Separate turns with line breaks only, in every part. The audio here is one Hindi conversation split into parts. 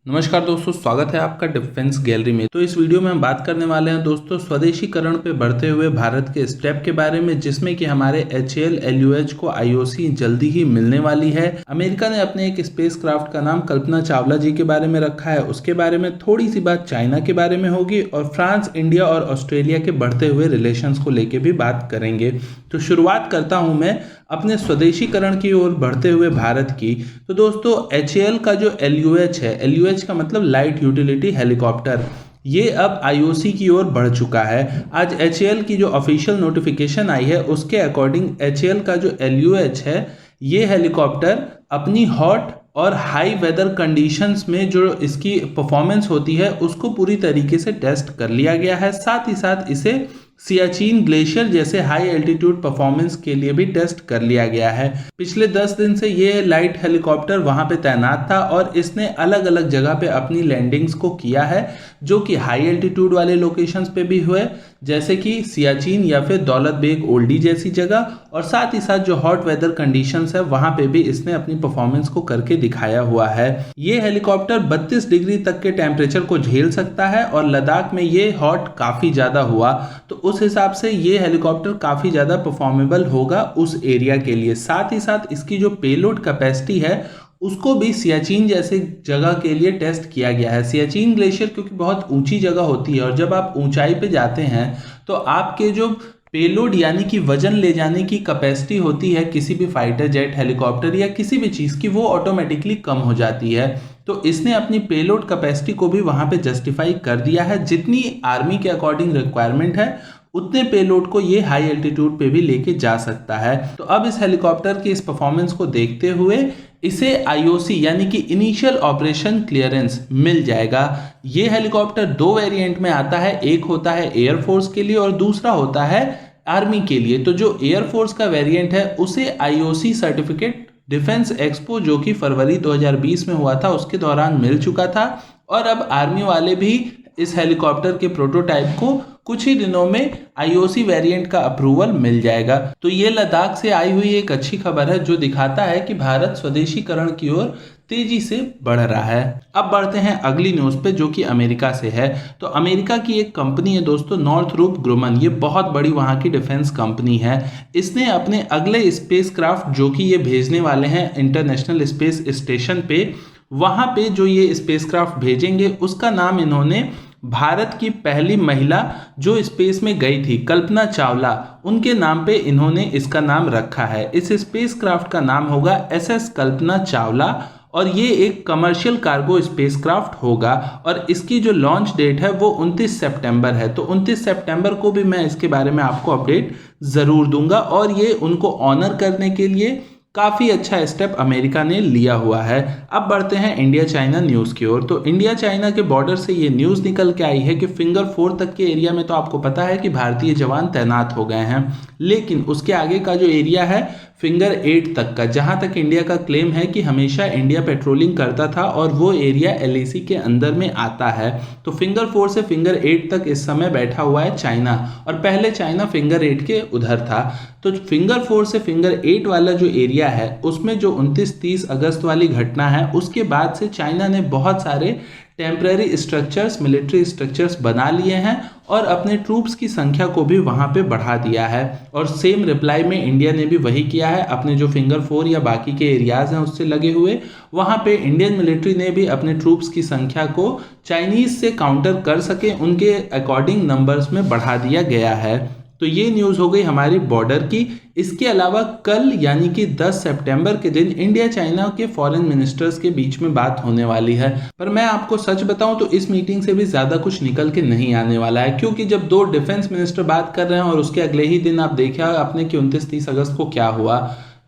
नमस्कार दोस्तों, स्वागत है आपका डिफेंस गैलरी में। तो इस वीडियो में हम बात करने वाले हैं दोस्तों स्वदेशीकरण पे बढ़ते हुए भारत के स्टेप के बारे में, जिसमें कि हमारे HAL LUH को IOC जल्दी ही मिलने वाली है। अमेरिका ने अपने एक स्पेसक्राफ्ट का नाम कल्पना चावला जी के बारे में रखा है। उसके बारे में थोड़ी सी बात चाइना के बारे में होगी और फ्रांस, इंडिया और ऑस्ट्रेलिया के बढ़ते हुए रिलेशंस को लेके भी बात करेंगे। तो शुरुआत करता हूं मैं अपने स्वदेशीकरण की ओर बढ़ते हुए भारत की। तो दोस्तों HAL का जो LUH है, LUH का मतलब लाइट यूटिलिटी हेलीकॉप्टर, ये अब IOC की ओर बढ़ चुका है। आज HAL की जो ऑफिशियल नोटिफिकेशन आई है उसके अकॉर्डिंग HAL का जो LUH है, ये हेलीकॉप्टर अपनी हॉट और हाई वेदर कंडीशंस में जो इसकी परफॉर्मेंस होती है उसको पूरी तरीके से टेस्ट कर लिया गया है। साथ ही साथ इसे सियाचिन ग्लेशियर जैसे हाई एल्टीट्यूड परफॉर्मेंस के लिए भी टेस्ट कर लिया गया है। पिछले 10 दिन से ये लाइट हेलीकॉप्टर वहां पे तैनात था और इसने अलग अलग जगह पे अपनी लैंडिंग्स को किया है, जो कि हाई एल्टीट्यूड वाले लोकेशंस पे भी हुए, जैसे कि सियाचिन या फिर दौलत बेग ओल्डी जैसी जगह, और साथ ही साथ जो हॉट वेदर कंडीशंस है वहां पे भी इसने अपनी परफॉर्मेंस को करके दिखाया हुआ है। ये हेलीकॉप्टर 32 डिग्री तक के टेम्परेचर को झेल सकता है और लद्दाख में ये हॉट काफी ज्यादा हुआ, तो उस हिसाब से ये हेलीकॉप्टर काफी ज्यादा परफॉर्मेबल होगा उस एरिया के लिए। साथ ही साथ इसकी जो पेलोड कैपेसिटी है उसको भी सियाचिन जैसे जगह के लिए टेस्ट किया गया है। सियाचिन ग्लेशियर क्योंकि बहुत ऊंची जगह होती है और जब आप ऊंचाई पे जाते हैं तो आपके जो पेलोड यानी कि वजन ले जाने की कैपेसिटी होती है किसी भी फाइटर जेट, हेलीकॉप्टर या किसी भी चीज़ की, वो ऑटोमेटिकली कम हो जाती है। तो इसने अपनी पेलोड कैपेसिटी को भी वहां पे जस्टिफाई कर दिया है। जितनी आर्मी के अकॉर्डिंग रिक्वायरमेंट है उतने पेलोड को ये हाई एल्टीट्यूड पे भी लेके जा सकता है। तो अब इस हेलीकॉप्टर की इस परफॉर्मेंस को देखते हुए इसे IOC यानी कि इनिशियल ऑपरेशन क्लियरेंस मिल जाएगा। ये हेलीकॉप्टर 2 वेरिएंट में आता है, एक होता है एयरफोर्स के लिए और दूसरा होता है आर्मी के लिए। तो जो एयरफोर्स का वेरिएंट है उसे IOC सर्टिफिकेट डिफेंस एक्सपो, जो कि फरवरी 2020 में हुआ था, उसके दौरान मिल चुका था। और अब आर्मी वाले भी इस हेलीकॉप्टर के प्रोटोटाइप को कुछ ही दिनों में IOC वेरिएंट का अप्रूवल मिल जाएगा। तो ये लद्दाख से आई हुई एक अच्छी खबर है जो दिखाता है कि भारत स्वदेशीकरण की ओर तेजी से बढ़ रहा है। अब बढ़ते हैं अगली न्यूज पे, जो कि अमेरिका से है। तो अमेरिका की एक कंपनी है दोस्तों, नॉर्थरूप ग्रुमन, ये बहुत बड़ी वहां की डिफेंस कंपनी है। इसने अपने अगले स्पेसक्राफ्ट जो कि ये भेजने वाले हैं इंटरनेशनल स्पेस स्टेशन पे, वहां पे जो ये स्पेसक्राफ्ट भेजेंगे उसका नाम इन्होंने भारत की पहली महिला जो स्पेस में गई थी, कल्पना चावला, उनके नाम पे इन्होंने इसका नाम रखा है। इस स्पेसक्राफ्ट का नाम होगा SS कल्पना चावला और ये एक कमर्शियल कार्गो स्पेसक्राफ्ट होगा और इसकी जो लॉन्च डेट है वो 29 सितंबर है। तो 29 सितंबर को भी मैं इसके बारे में आपको अपडेट ज़रूर दूंगा और ये उनको ऑनर करने के लिए काफ़ी अच्छा स्टेप अमेरिका ने लिया हुआ है। अब बढ़ते हैं इंडिया चाइना न्यूज़ की ओर। तो इंडिया चाइना के बॉर्डर से ये न्यूज़ निकल के आई है कि फिंगर 4 तक के एरिया में तो आपको पता है कि भारतीय जवान तैनात हो गए हैं, लेकिन उसके आगे का जो एरिया है फिंगर 8 तक का, जहां तक इंडिया का क्लेम है कि हमेशा इंडिया पेट्रोलिंग करता था और वो एरिया LAC के अंदर में आता है। तो फिंगर 4 से फिंगर 8 तक इस समय बैठा हुआ है चाइना और पहले चाइना फिंगर 8 के उधर था। तो फिंगर 4 से फिंगर 8 वाला जो एरिया है उसमें जो 29-30 अगस्त वाली घटना है उसके बाद से चाइना ने बहुत सारे टेम्पररी स्ट्रक्चर्स, मिलिट्री स्ट्रक्चर्स बना लिए हैं और अपने ट्रूप्स की संख्या को भी वहां पे बढ़ा दिया है। और सेम रिप्लाई में इंडिया ने भी वही किया है। अपने जो फिंगर 4 या बाकी के एरियाज हैं उससे लगे हुए वहां पे इंडियन मिलिट्री ने भी अपने ट्रूप्स की संख्या को चाइनीज से काउंटर कर सके उनके अकॉर्डिंग नंबर्स में बढ़ा दिया गया है। तो ये न्यूज़ हो गई हमारी बॉर्डर की। इसके अलावा कल यानी कि 10 सितंबर के दिन इंडिया चाइना के फॉरेन मिनिस्टर्स के बीच में बात होने वाली है। पर मैं आपको सच बताऊं तो इस मीटिंग से भी ज़्यादा कुछ निकल के नहीं आने वाला है, क्योंकि जब 2 डिफेंस मिनिस्टर बात कर रहे हैं और उसके अगले ही दिन आप देखा आपने कि 29-30 अगस्त को क्या हुआ,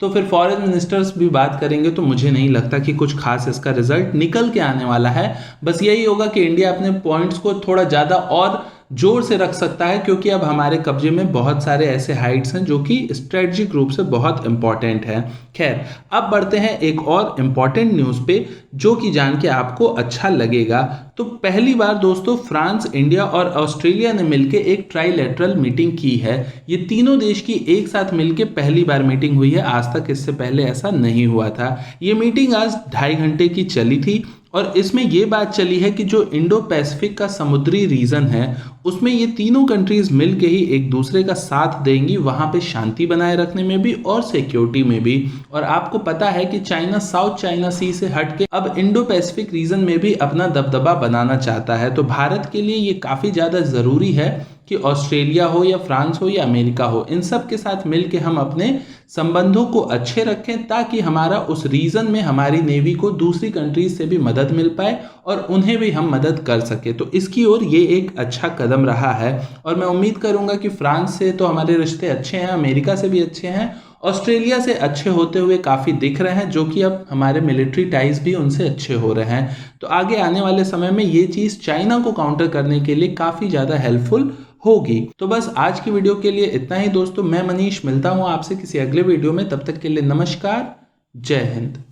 तो फिर फॉरेन मिनिस्टर्स भी बात करेंगे तो मुझे नहीं लगता कि कुछ खास इसका रिजल्ट निकल के आने वाला है। बस यही होगा कि इंडिया अपने पॉइंट्स को थोड़ा ज़्यादा और जोर से रख सकता है, क्योंकि अब हमारे कब्जे में बहुत सारे ऐसे हाइट्स हैं जो कि स्ट्रेटजिक रूप से बहुत इंपॉर्टेंट है। खैर, अब बढ़ते हैं एक और इम्पॉर्टेंट न्यूज़ पे जो कि जान के आपको अच्छा लगेगा। तो पहली बार दोस्तों फ्रांस, इंडिया और ऑस्ट्रेलिया ने मिलकर एक ट्राइलेटरल मीटिंग की है। ये तीनों देश की एक साथ मिलकर पहली बार मीटिंग हुई है, आज तक इससे पहले ऐसा नहीं हुआ था। ये मीटिंग आज 2.5 घंटे की चली थी और इसमें ये बात चली है कि जो इंडो पैसिफिक का समुद्री रीजन है उसमें ये तीनों कंट्रीज मिल के ही एक दूसरे का साथ देंगी, वहां पे शांति बनाए रखने में भी और सिक्योरिटी में भी। और आपको पता है कि चाइना साउथ चाइना सी से हटके अब इंडो पैसिफिक रीजन में भी अपना दबदबा बनाना चाहता है। तो भारत के लिए ये काफी ज्यादा जरूरी है कि ऑस्ट्रेलिया हो या फ्रांस हो या अमेरिका हो, इन सब के साथ मिलके हम अपने संबंधों को अच्छे रखें ताकि हमारा उस रीजन में हमारी नेवी को दूसरी कंट्रीज से भी मदद मिल पाए और उन्हें भी हम मदद कर सके। तो इसकी ओर ये एक अच्छा कदम रहा है और मैं उम्मीद करूंगा कि फ्रांस से तो हमारे रिश्ते अच्छे हैं, अमेरिका से भी अच्छे हैं, ऑस्ट्रेलिया से अच्छे होते हुए काफ़ी दिख रहे हैं, जो कि अब हमारे मिलिट्री टाइज भी उनसे अच्छे हो रहे हैं। तो आगे आने वाले समय में ये चीज़ चाइना को काउंटर करने के लिए काफ़ी ज़्यादा हेल्पफुल होगी। तो बस आज की वीडियो के लिए इतना ही दोस्तों। मैं मनीष मिलता हूँ आपसे किसी अगले वीडियो में, तब तक के लिए नमस्कार, जय हिंद।